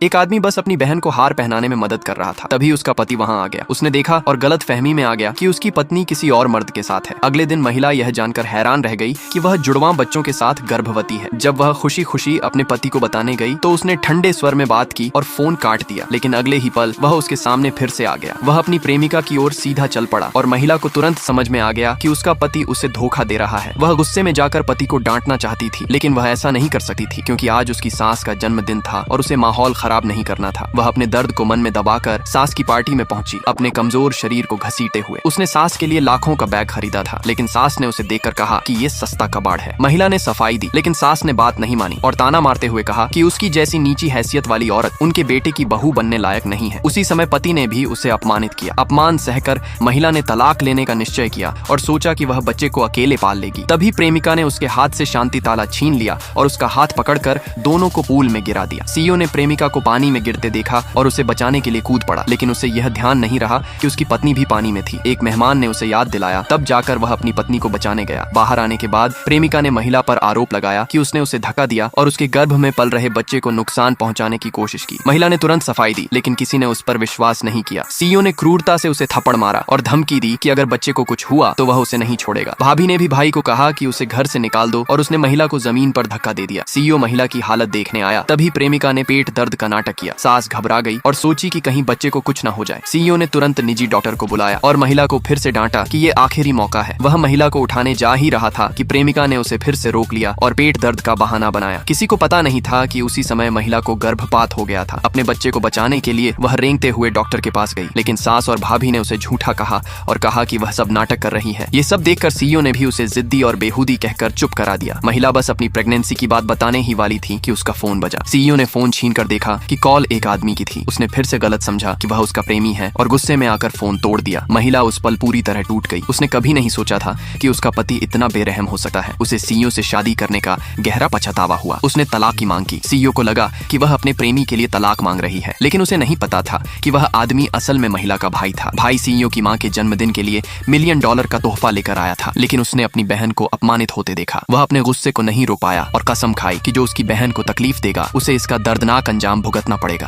एक आदमी बस अपनी बहन को हार पहनाने में मदद कर रहा था, तभी उसका पति वहां आ गया। उसने देखा और गलत फहमी में आ गया कि उसकी पत्नी किसी और मर्द के साथ है। अगले दिन महिला यह जानकर हैरान रह गई कि वह जुड़वां बच्चों के साथ गर्भवती है। जब वह खुशी खुशी अपने पति को बताने गई तो उसने ठंडे स्वर में बात की और फोन काट दिया। लेकिन अगले ही पल वह उसके सामने फिर से आ गया। वह अपनी प्रेमिका की ओर सीधा चल पड़ा और महिला को तुरंत समझ में आ गया कि उसका पति उसे धोखा दे रहा है। वह गुस्से में जाकर पति को डांटना चाहती थी, लेकिन वह ऐसा नहीं कर सकती थी क्योंकि आज उसकी सास का जन्मदिन था और उसे माहौल खराब नहीं करना था। वह अपने दर्द को मन में दबाकर सास की पार्टी में पहुंची, अपने कमजोर शरीर को घसीटे हुए। उसने सास के लिए लाखों का बैग खरीदा था, लेकिन सास ने उसे देखकर कहा कि ये सस्ता कबाड़ है। महिला ने सफाई दी, लेकिन सास ने बात नहीं मानी और ताना मारते हुए कहा कि उसकी जैसी नीची हैसियत वाली औरत उनके बेटे की बहू बनने लायक नहीं है। उसी समय पति ने भी उसे अपमानित किया। अपमान सहकर महिला ने तलाक लेने का निश्चय किया और सोचा कि वह बच्चे को अकेले पाल लेगी। तभी प्रेमिका ने उसके हाथ से शांति ताला छीन लिया और उसका हाथ पकड़कर दोनों को पूल में गिरा दिया। सीईओ ने प्रेमिका को पानी में गिरते देखा और उसे बचाने के लिए कूद पड़ा, लेकिन उसे यह ध्यान नहीं रहा कि उसकी पत्नी भी पानी में थी। एक मेहमान ने उसे याद दिलाया, तब जाकर वह अपनी पत्नी को बचाने गया। बाहर आने के बाद प्रेमिका ने महिला पर आरोप लगाया कि उसने उसे धक्का दिया और उसके गर्भ में पल रहे बच्चे को नुकसान पहुंचाने की कोशिश की। महिला ने तुरंत सफाई दी, लेकिन किसी ने उस पर विश्वास नहीं किया। सीईओ ने क्रूरता से उसे थप्पड़ मारा और धमकी दी कि अगर बच्चे को कुछ हुआ तो वह उसे नहीं छोड़ेगा। भाभी ने भी भाई को कहा कि उसे घर से निकाल दो और उसने महिला को जमीन पर धक्का दे दिया। सीईओ महिला की हालत देखने आया, तभी प्रेमिका ने पेट दर्द का नाटक किया। सास घबरा गई और सोची कि कहीं बच्चे को कुछ न हो जाए। सीईओ ने तुरंत निजी डॉक्टर को बुलाया और महिला को फिर से डांटा कि ये आखिरी मौका है। वह महिला को उठाने जा ही रहा था कि प्रेमिका ने उसे फिर से रोक लिया और पेट दर्द का बहाना बनाया। किसी को पता नहीं था कि उसी समय महिला को गर्भपात हो गया था। अपने बच्चे को बचाने के लिए वह रेंगते हुए डॉक्टर के पास गई, लेकिन सास और भाभी ने उसे झूठा कहा और कहा कि वह सब नाटक कर रही है। ये सब देखकर सीईओ ने भी उसे जिद्दी और बेहूदी कहकर चुप करा दिया। महिला बस अपनी प्रेगनेंसी की बात बताने ही वाली थी कि उसका फोन बजा। सीईओ ने फोन छीन कर देखा कि कॉल एक आदमी की थी। उसने फिर से गलत समझा कि वह उसका प्रेमी है और गुस्से में आकर फोन तोड़ दिया। महिला उस पल पूरी तरह टूट गई। उसने कभी नहीं सोचा था कि उसका पति इतना बेरहम हो सकता है। उसे सीईओ से शादी करने का गहरा पछतावा हुआ। उसने तलाक की मांग की। सीईओ को लगा कि वह अपने प्रेमी के लिए तलाक मांग रही है, लेकिन उसे नहीं पता था कि वह आदमी असल में महिला का भाई था। भाई सीईओ की मां के जन्मदिन के लिए $1 मिलियन का तोहफा लेकर आया था, लेकिन उसने अपनी बहन को अपमानित होते देखा। वह अपने गुस्से को नहीं रोक पाया और कसम खाई कि जो उसकी बहन को तकलीफ देगा उसे इसका दर्दनाक अंजाम भुगतना पड़ेगा।